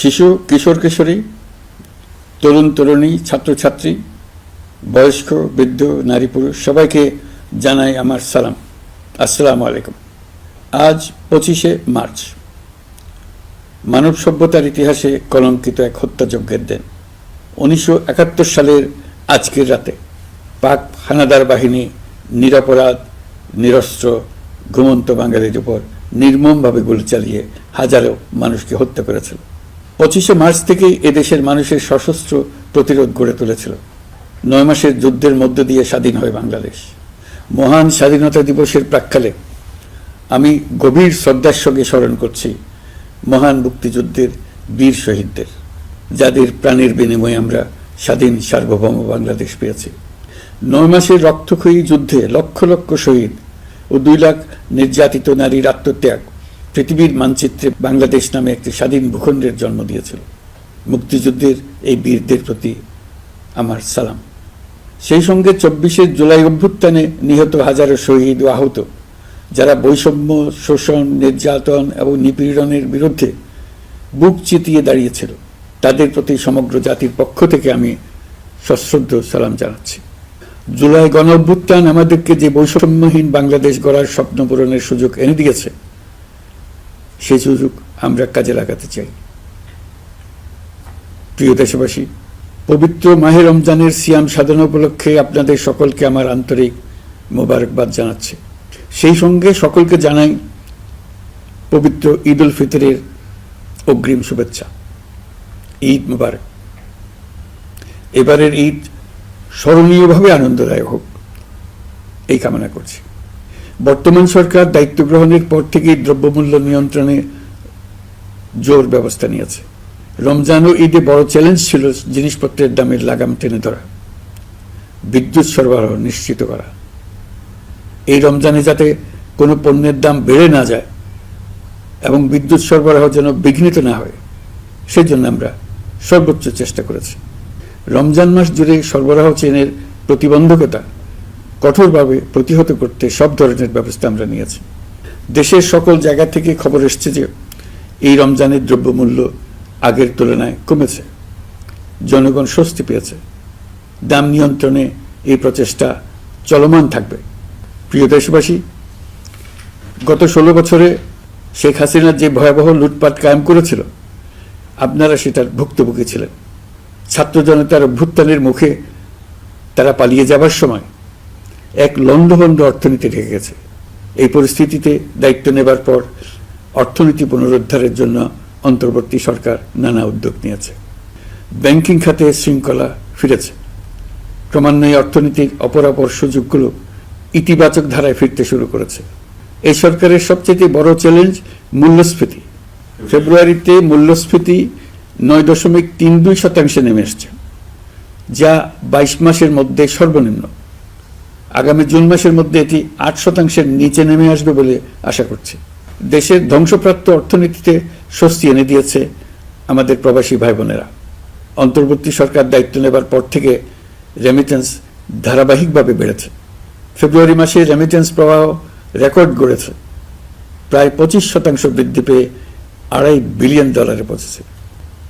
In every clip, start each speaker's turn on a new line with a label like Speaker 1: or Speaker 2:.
Speaker 1: শিশু, কিশোর কিশোরী, তরুণ তরুণী, ছাত্রছাত্রী, বয়স্ক, বৃদ্ধ, নারী পুরুষ সবাইকে জানাই আমার সালাম। আসসালামু আলাইকুম। আজ 25শে মার্চ, মানব সভ্যতার ইতিহাসে কলঙ্কিত এক হত্যাযজ্ঞের দিন। 1971 সালের আজকের রাতে পাক হানাদার বাহিনী নিরপরাধ, নিরস্ত্র, ঘুমন্ত বাঙালির উপর নির্মমভাবে গুলি চালিয়ে হাজারো মানুষকে হত্যা করেছিল। 25শে মার্চ থেকেই এদেশের মানুষের সশস্ত্র প্রতিরোধ গড়ে তুলেছিল। 9 মাসের যুদ্ধের মধ্য দিয়ে স্বাধীন হয় বাংলাদেশ। মহান স্বাধীনতা দিবসের প্রাক্কালে আমি গভীর শ্রদ্ধার সঙ্গে স্মরণ করছি মহান মুক্তিযুদ্ধের বীর শহীদদের, যাদের প্রাণের বিনিময়ে আমরা স্বাধীন সার্বভৌম বাংলাদেশ পেয়েছি। 9 মাসের রক্তক্ষয়ী যুদ্ধে লক্ষ লক্ষ শহীদ ও 2 লাখ নির্যাতিত নারীর আত্মত্যাগ পৃথিবীর মানচিত্রে বাংলাদেশ নামে একটি স্বাধীন ভূখণ্ডের জন্ম দিয়েছিল। মুক্তিযুদ্ধের এই বীরদের প্রতি আমার সালাম। সেই সঙ্গে 24শে জুলাই অভ্যুত্থানে নিহত হাজারো শহীদ ও আহত, যারা বৈষম্য, শোষণ, নির্যাতন এবং নিপীড়নের বিরুদ্ধে বুক চিতিয়ে দাঁড়িয়েছিল, তাদের প্রতি সমগ্র জাতির পক্ষ থেকে আমি সশ্রদ্ধ সালাম জানাচ্ছি। জুলাই গণ অভ্যুত্থান আমাদেরকে যে বৈষম্যহীন বাংলাদেশ গড়ার স্বপ্ন পূরণের সুযোগ এনে দিয়েছে, সেই সুযোগ আমরা কাজে লাগাতে চাই। প্রিয় দেশবাসী, পবিত্র মাহে রমজানের সিয়াম সাধনা উপলক্ষে আপনাদের সকলকে আমার আন্তরিক মোবারকবাদ জানাচ্ছি। সেই সঙ্গে সকলকে জানাই পবিত্র ঈদ উল ফিতরের অগ্রিম শুভেচ্ছা। ঈদ মুবারক। এবারের ঈদ স্মরণীয়ভাবে আনন্দদায়ক হোক, এই কামনা করছি। বর্তমান সরকার দায়িত্ব গ্রহণের পর থেকেই দ্রব্যমূল্য নিয়ন্ত্রণে জোর ব্যবস্থা নিয়েছে। রমজান ও ঈদে বড় চ্যালেঞ্জ ছিল জিনিসপত্রের দামের লাগাম টেনে ধরা, বিদ্যুৎ সরবরাহ নিশ্চিত করা। এই রমজানে যাতে কোনো পণ্যের দাম বেড়ে না যায় এবং বিদ্যুৎ সরবরাহ যেন বিঘ্নিত না হয়, সেজন্য আমরা সর্বোচ্চ চেষ্টা করেছি। রমজান মাস জুড়ে সরবরাহ চেনের প্রতিবন্ধকতা কঠোরভাবে প্রতিহত করতে সব ধরনের ব্যবস্থা আমরা নিয়েছি। দেশের সকল জায়গা থেকে খবর এসছে যে এই রমজানের দ্রব্যমূল্য আগের তুলনায় কমেছে, জনগণ স্বস্তি পেয়েছে। দাম নিয়ন্ত্রণে এই প্রচেষ্টা চলমান থাকবে। প্রিয় দেশবাসী, গত 16 বছরে শেখ হাসিনা যে ভয়াবহ লুটপাট কায়েম করেছিল, আপনারা সেটার ভুক্তভোগী ছিলেন। ছাত্র জনতার অভ্যুত্থানের মুখে তারা পালিয়ে যাবার সময় এক লণ্ডভণ্ড অর্থনীতি রেখে গেছে। এই পরিস্থিতিতে দায়িত্ব নেবার পর অর্থনীতি পুনরুদ্ধারের জন্য অন্তর্বর্তী সরকার নানা উদ্যোগ নিয়েছে। ব্যাংকিং খাতে শৃঙ্খলা ফিরেছে। ক্রমান্বয়ে অর্থনীতির অপরাপর সুযোগগুলো ইতিবাচক ধারায় ফিরতে শুরু করেছে। এই সরকারের সবচেয়ে বড় চ্যালেঞ্জ মূল্যস্ফীতি। ফেব্রুয়ারিতে মূল্যস্ফীতি 9.32% নেমে এসছে, যা 22 মাসের মধ্যে সর্বনিম্ন। আগামী জুন মাসের মধ্যে এটি 8%-এর নিচে নেমে আসবে বলে আশা করছি। দেশের ধ্বংসপ্রাপ্ত অর্থনীতিতে স্বস্তি এনে দিয়েছে আমাদের প্রবাসী ভাই বোনেরা। অন্তর্বর্তী সরকার দায়িত্ব নেবার পর থেকে রেমিটেন্স ধারাবাহিকভাবে বেড়েছে। ফেব্রুয়ারি মাসে রেমিটেন্স প্রবাহ রেকর্ড গড়েছে, প্রায় 25% বৃদ্ধি পেয়ে $2.5 বিলিয়ন পৌঁছেছে।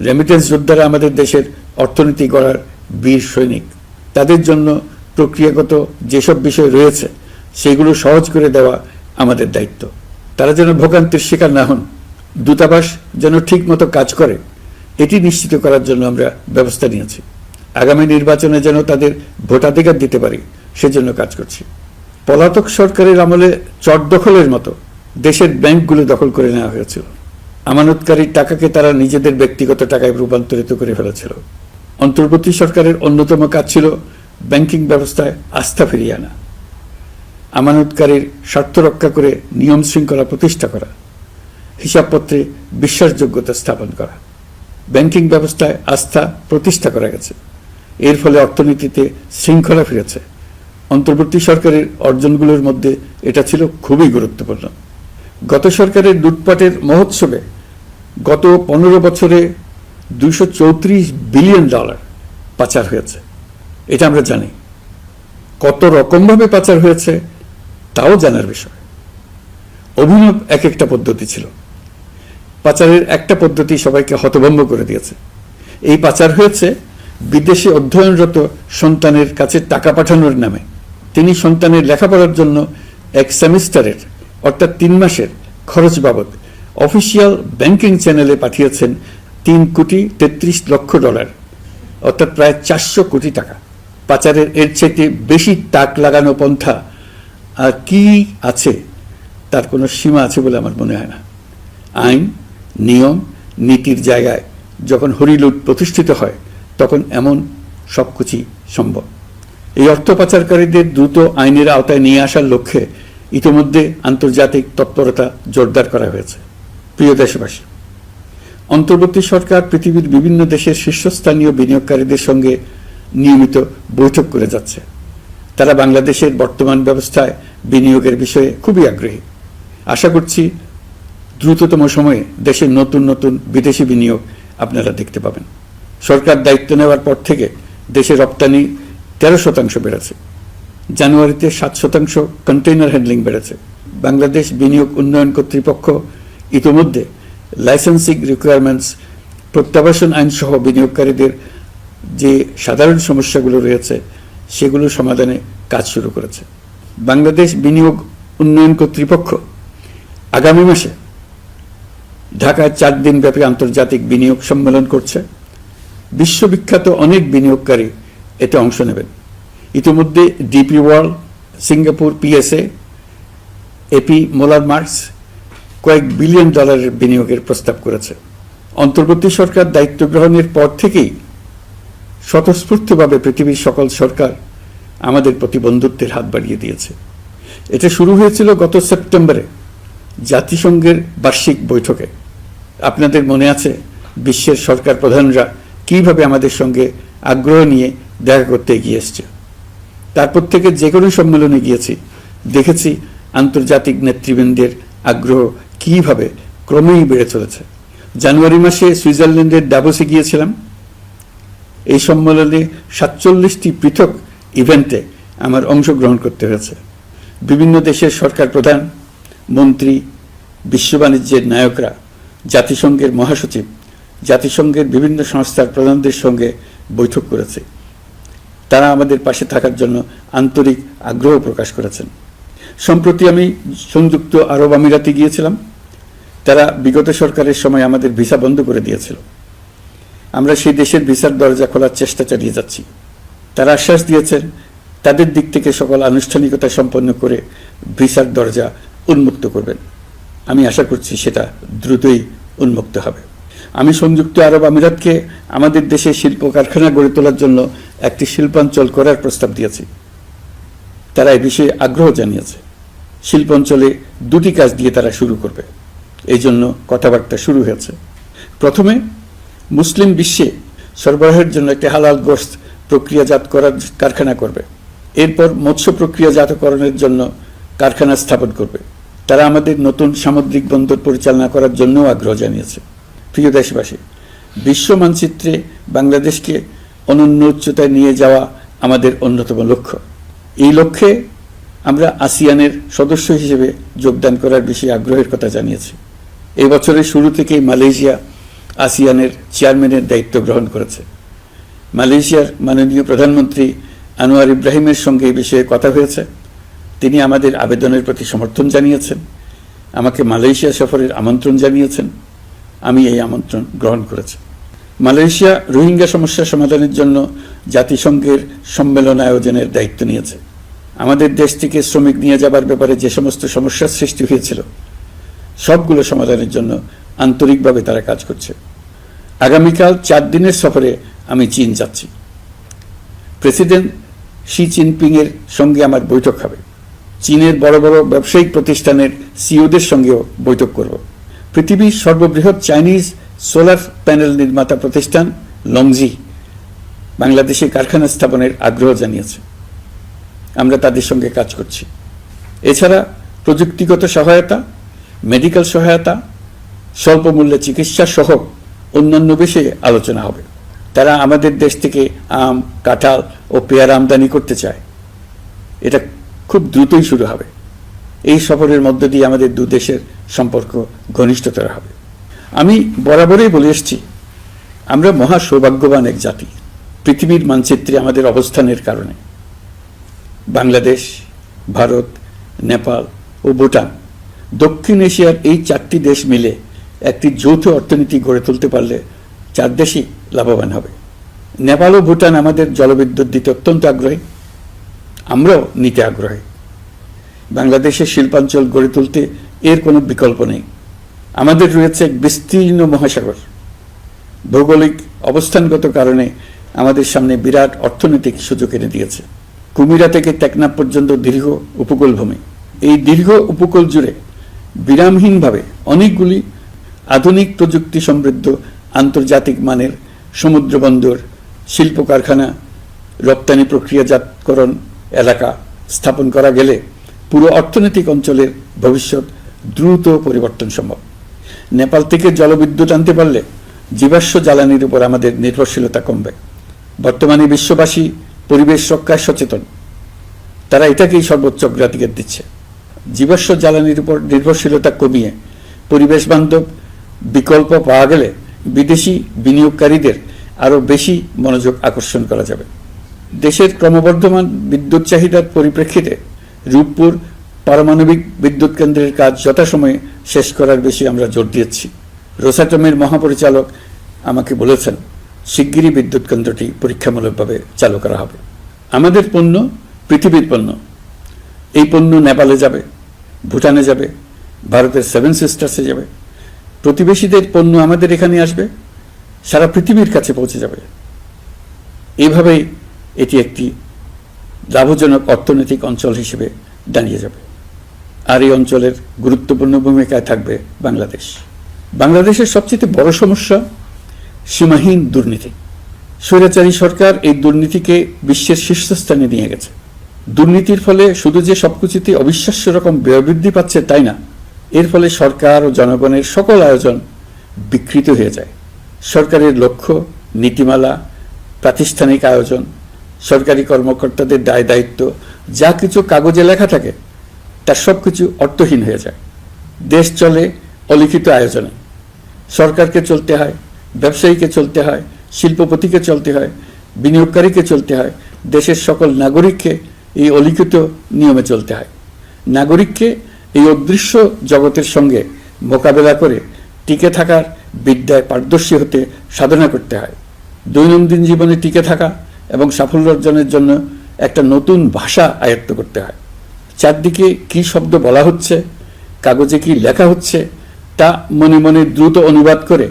Speaker 1: রেমিটেন্স যোদ্ধারা আমাদের দেশের অর্থনীতি গড়ার বীর সৈনিক। তাদের জন্য প্রক্রিয়াগত যেসব বিষয় রয়েছে, সেগুলো সহজ করে দেওয়া আমাদের দায়িত্ব। তারা যেন ভোগান্তির শিকার না হন, দূতাবাস যেন ঠিক মতো কাজ করে, এটি নিশ্চিত করার জন্য আমরা ব্যবস্থা নিয়েছি। আগামী নির্বাচনে যেন তাদের ভোটাধিকার দিতে পারি, সেজন্য কাজ করছি। পলাতক সরকারের আমলে চট দখলের মতো দেশের ব্যাংকগুলো দখল করে নেওয়া হয়েছিল। আমানতকারীর টাকাকে তারা নিজেদের ব্যক্তিগত টাকায় রূপান্তরিত করে ফেলেছিল। অন্তর্বর্তী সরকারের অন্যতম কাজ ছিল ব্যাংকিং ব্যবস্থায় আস্থা ফিরিয়ে আনা, আমানতকারীর স্বার্থ রক্ষা করে নিয়ম শৃঙ্খলা প্রতিষ্ঠা করা, হিসাবপত্রে বিশ্বাসযোগ্যতা স্থাপন করা। ব্যাংকিং ব্যবস্থায় আস্থা প্রতিষ্ঠা করা গেছে। এর ফলে অর্থনীতিতে শৃঙ্খলা ফিরেছে। অন্তর্বর্তী সরকারের অর্জনগুলোর মধ্যে এটা ছিল খুবই গুরুত্বপূর্ণ। গত সরকারের লুটপাটের মহোৎসবে গত 15 বছরে $234 বিলিয়ন পাচার হয়েছে। এটা আমরা জানি। কত রকমভাবে পাচার হয়েছে তাও জানার বিষয়। অভিনব এক একটা পদ্ধতি ছিল। পাচারের একটা পদ্ধতি সবাইকে হতভম্ব করে দিয়েছে। এই পাচার হয়েছে বিদেশে অধ্যয়নরত সন্তানের কাছে টাকা পাঠানোর নামে। তিনি সন্তানের লেখাপড়ার জন্য এক সেমিস্টারের অর্থাৎ 3 মাসের খরচ বাবদ অফিসিয়াল ব্যাংকিং চ্যানেলে পাঠিয়েছেন $3,33,00,000, অর্থাৎ প্রায় 400 কোটি টাকা। পাচারের এর চাইতে বেশি তাক লাগানো পন্থা আর কি আছে, তার কোনো সীমা আছে বলে আমার মনে হয় না। আইন, নিয়ম, নীতির জায়গায় যখন হরিলুট প্রতিষ্ঠিত হয় তখন এমন সবকিছুই সম্ভব। এই অর্থ পাচারকারীদের দ্রুত আইনের আওতায় নিয়ে আসার লক্ষ্যে ইতিমধ্যে আন্তর্জাতিক তৎপরতা জোরদার করা হয়েছে। প্রিয় দেশবাসী, অন্তর্বর্তী সরকার পৃথিবীর বিভিন্ন দেশের শীর্ষস্থানীয় বিনিয়োগকারীদের সঙ্গে নিয়মিত বৈঠক করে যাচ্ছে। তারা বাংলাদেশের বর্তমান ব্যবস্থায় বিনিয়োগের বিষয়ে খুবই আগ্রহী। আশা করছি দ্রুততম সময়ে দেশে নতুন নতুন বিদেশি বিনিয়োগ আপনারা দেখতে পাবেন। সরকার দায়িত্ব নেওয়ার পর থেকে দেশে রপ্তানি 13% বেড়েছে। জানুয়ারিতে 7% কন্টেইনার হ্যান্ডলিং বেড়েছে। বাংলাদেশ বিনিয়োগ উন্নয়ন কর্তৃপক্ষ ইতিমধ্যে লাইসেন্সিং রিকোয়ারমেন্টস, প্রত্যাবাসন আইন সহ বিনিয়োগকারীদের যে সাধারণ সমস্যাগুলো রয়েছে সেগুলো সমাধানে কাজ শুরু করেছে। বাংলাদেশ বিনিয়োগ উন্নয়ন কর্তৃপক্ষ আগামী মাসে ঢাকায় 4 দিনব্যাপী আন্তর্জাতিক বিনিয়োগ সম্মেলন করছে। বিশ্ববিখ্যাত অনেক বিনিয়োগকারী এতে অংশ নেবেন। ইতিমধ্যে DP World, Singapore PSA, AP Moller Maersk কয়েক বিলিয়ন ডলারের বিনিয়োগের প্রস্তাব করেছে। অন্তর্বর্তী সরকার দায়িত্ব গ্রহণের পর থেকেই স্বতঃস্ফূর্তভাবে পৃথিবীর সকল সরকার আমাদের প্রতি বন্ধুত্বের হাত বাড়িয়ে দিয়েছে। এটা শুরু হয়েছিল গত সেপ্টেম্বরে জাতিসংঘের বার্ষিক বৈঠকে। আপনাদের মনে আছে বিশ্বের সরকার প্রধানরা কিভাবে আমাদের সঙ্গে আগ্রহ নিয়ে দেখা করতে এগিয়ে এসছে। তারপর থেকে যে কোনো সম্মেলনে গিয়েছি, দেখেছি আন্তর্জাতিক নেতৃবৃন্দের আগ্রহ কিভাবে ক্রমেই বেড়ে চলেছে। জানুয়ারি মাসে সুইজারল্যান্ডের ডাভোসে গিয়েছিলাম। এই সম্মেলনে 47টি পৃথক ইভেন্টে আমার অংশগ্রহণ করতে হয়েছে। বিভিন্ন দেশের সরকার প্রধান, মন্ত্রী, বিশ্ব বাণিজ্যের নায়করা, জাতিসংঘের মহাসচিব, জাতিসংঘের বিভিন্ন সংস্থার প্রধানদের সঙ্গে বৈঠক করেছে। তারা আমাদের পাশে থাকার জন্য আন্তরিক আগ্রহ প্রকাশ করেছেন। সম্প্রতি আমি সংযুক্ত আরব আমিরাতে গিয়েছিলাম। তারা বিগত সরকারের সময় আমাদের ভিসা বন্ধ করে দিয়েছিল। আমরা সেই দেশের ভিসার দরজা খোলার চেষ্টা চালিয়ে যাচ্ছি। তারা আশ্বাস দিয়েছেন তাদের দিক থেকে সকল আনুষ্ঠানিকতা সম্পন্ন করে ভিসার দরজা উন্মুক্ত করবেন। আমি আশা করছি সেটা দ্রুতই উন্মুক্ত হবে। আমি সংযুক্ত আরব আমিরাতকে আমাদের দেশে শিল্প কারখানা গড়ে তোলার জন্য একটি শিল্পাঞ্চল করার প্রস্তাব দিয়েছি। তারা এই বিষয়ে আগ্রহ জানিয়েছে। শিল্পাঞ্চলে 2টি কাজ দিয়ে তারা শুরু করবে, এই জন্য কথাবার্তা শুরু হয়েছে। প্রথমে মুসলিম বিশ্বে সরবরাহের জন্য একটি হালাল গোশত প্রক্রিয়াজাত করার কারখানা করবে। এরপর মৎস্য প্রক্রিয়াজাতকরণের জন্য কারখানা স্থাপন করবে। তারা আমাদের নতুন সামুদ্রিক বন্দর পরিচালনা করার জন্যও আগ্রহ জানিয়েছে। প্রিয় দেশবাসী, বিশ্ব মানচিত্রে বাংলাদেশকে অনন্য উচ্চতায় নিয়ে যাওয়া আমাদের অন্যতম লক্ষ্য। এই লক্ষ্যে আমরা আসিয়ানের সদস্য হিসেবে যোগদান করার বিষয়ে আগ্রহের কথা জানিয়েছি। এই বছরের শুরু থেকেই মালয়েশিয়া আসিয়ানের চেয়ারম্যানের দায়িত্ব গ্রহণ করেছে। মালয়েশিয়ার মাননীয় প্রধানমন্ত্রী আনোয়ার ইব্রাহিমের সঙ্গে এই বিষয়ে কথা হয়েছে। তিনি আমাদের আবেদনের প্রতি সমর্থন জানিয়েছেন, আমাকে মালয়েশিয়া সফরের আমন্ত্রণ জানিয়েছেন। আমি এই আমন্ত্রণ গ্রহণ করেছি। মালয়েশিয়া রোহিঙ্গা সমস্যা সমাধানের জন্য জাতিসংঘের সম্মেলন আয়োজনের দায়িত্ব নিয়েছে। আমাদের দেশ থেকে শ্রমিক নিয়ে যাবার ব্যাপারে যে সমস্ত সমস্যার সৃষ্টি হয়েছিল সবগুলো সমাধানের জন্য আন্তরিকভাবে তারা কাজ করছে। আগামীকাল 4 দিনের সফরে আমি চীন যাচ্ছি। প্রেসিডেন্ট শি জিনপিংয়ের সঙ্গে আমার বৈঠক হবে। চীনের বড় বড় ব্যবসায়িক প্রতিষ্ঠানের সিইওদের সঙ্গেও বৈঠক করব। পৃথিবীর সর্ববৃহৎ চাইনিজ সোলার প্যানেল নির্মাতা প্রতিষ্ঠান লংজি বাংলাদেশে কারখানা স্থাপনের আগ্রহ জানিয়েছে। আমরা তাদের সঙ্গে কাজ করছি। এছাড়া প্রযুক্তিগত সহায়তা, মেডিকেল সহায়তা, স্বল্প মূল্যে চিকিৎসা সহ অন্যান্য বিষয়ে আলোচনা হবে। তারা আমাদের দেশ থেকে আম, কাঁঠাল ও পেয়ারা আমদানি করতে চায়। এটা খুব দ্রুতই শুরু হবে। এই সফরের মধ্য দিয়ে আমাদের 2 দেশের সম্পর্ক ঘনিষ্ঠতর হবে। আমি বরাবরই বলে এসেছি, আমরা মহা সৌভাগ্যবান এক জাতি পৃথিবীর মানচিত্রে আমাদের অবস্থানের কারণে। বাংলাদেশ, ভারত, নেপাল ও ভুটান, দক্ষিণ এশিয়ার এই 4টি দেশ মিলে একটি যৌথ অর্থনীতি গড়ে তুলতে পারলে 4 দেশই লাভবান হবে। নেপাল ও ভুটান আমাদের জলবিদ্যুৎ দিতে অত্যন্ত আগ্রহী, আমরাও নিতে আগ্রহী। বাংলাদেশের শিল্পাঞ্চল গড়ে তুলতে এর কোনো বিকল্প নেই। আমাদের রয়েছে এক বিস্তীর্ণ মহাসাগর। ভৌগোলিক অবস্থানগত কারণে আমাদের সামনে বিরাট অর্থনৈতিক সুযোগ এনে দিয়েছে। কুমিরা থেকে টেকনাফ পর্যন্ত দীর্ঘ উপকূল ভূমি। এই দীর্ঘ উপকূল জুড়ে বিরামহীনভাবে অনেকগুলি আধুনিক প্রযুক্তি সমৃদ্ধ আন্তর্জাতিক মানের সমুদ্র বন্দর, শিল্প কারখানা, রপ্তানি প্রক্রিয়াজাতকরণ এলাকা স্থাপন করা গেলে পুরো অর্থনৈতিক অঞ্চলের ভবিষ্যৎ দ্রুত পরিবর্তন সম্ভব। নেপাল থেকে জলবিদ্যুৎ আনতে পারলে জীবাশ্ম জ্বালানির উপর আমাদের নির্ভরশীলতা কমবে। বর্তমানে বিশ্ববাসী পরিবেশ রক্ষায় সচেতন, তারা এটাকেই সর্বোচ্চ অগ্রাধিকার দিচ্ছে। জীবাশ্ম জ্বালানির উপর নির্ভরশীলতা কমিয়ে পরিবেশ বান্ধব বিকল্প পাওয়া গেলে বিদেশি বিনিয়োগকারীদের আরও বেশি মনোযোগ আকর্ষণ করা যাবে। দেশের ক্রমবর্ধমান বিদ্যুৎ চাহিদার পরিপ্রেক্ষিতে রূপপুর পারমাণবিক বিদ্যুৎ কেন্দ্রের কাজ যথাসময়ে শেষ করার বেশি আমরা জোর দিয়েছি। রোসাটমের মহাপরিচালক আমাকে বলেছেন, শিগগিরই বিদ্যুৎ কেন্দ্রটি পরীক্ষামূলকভাবে চালু করা হবে। আমাদের পণ্য পৃথিবীর পণ্য। এই পণ্য নেপালে যাবে, ভুটানে যাবে, ভারতের 7 সিস্টার্সে যাবে। প্রতিবেশীদের পণ্য আমাদের এখানে আসবে, সারা পৃথিবীর কাছে পৌঁছে যাবে। এইভাবেই এটি একটি লাভজনক অর্থনৈতিক অঞ্চল হিসেবে দাঁড়িয়ে যাবে। আর এই অঞ্চলের গুরুত্বপূর্ণ ভূমিকায় থাকবে বাংলাদেশ। বাংলাদেশের সবচেয়ে বড় সমস্যা সীমাহীন দুর্নীতি। স্বৈরাচারী সরকার এই দুর্নীতিকে বিশ্বের শীর্ষস্থানে নিয়ে গেছে। দুর্নীতির ফলে শুধু যে সবকিছুতে অবিশ্বাস্য রকম ব্যয় বৃদ্ধি পাচ্ছে তাই না, এর ফলে সরকার ও জনগণের সকল আয়োজন বিকৃত হয়ে যায়। সরকারের লক্ষ্য, নীতিমালা, প্রাতিষ্ঠানিক আয়োজন, সরকারি কর্মকর্তাদের দায় দায়িত্ব যা কিছু কাগজে লেখা থাকে তার সব কিছু অর্থহীন হয়ে যায়। দেশ চলে অলিখিত আয়োজনে। সরকারকে চলতে হয়, ব্যবসায়ীকে চলতে হয়, শিল্পপতিকে চলতে হয়, বিনিয়োগকারীকে চলতে হয়, দেশের সকল নাগরিককে এই অলিখিত নিয়মে চলতে হয়। নাগরিককে এই অদৃশ্য জগতের সঙ্গে মোকাবেলা করে টিকে থাকার বিদ্যায় পারদর্শী হতে সাধনা করতে হয়। দৈনন্দিন জীবনে টিকে থাকা এবং সাফল্য অর্জনের জন্য একটা নতুন ভাষা আয়ত্ত করতে হয়। চারদিকে কি শব্দ বলা হচ্ছে, কাগজে কি লেখা হচ্ছে তা মনে মনে দ্রুত অনুবাদ করে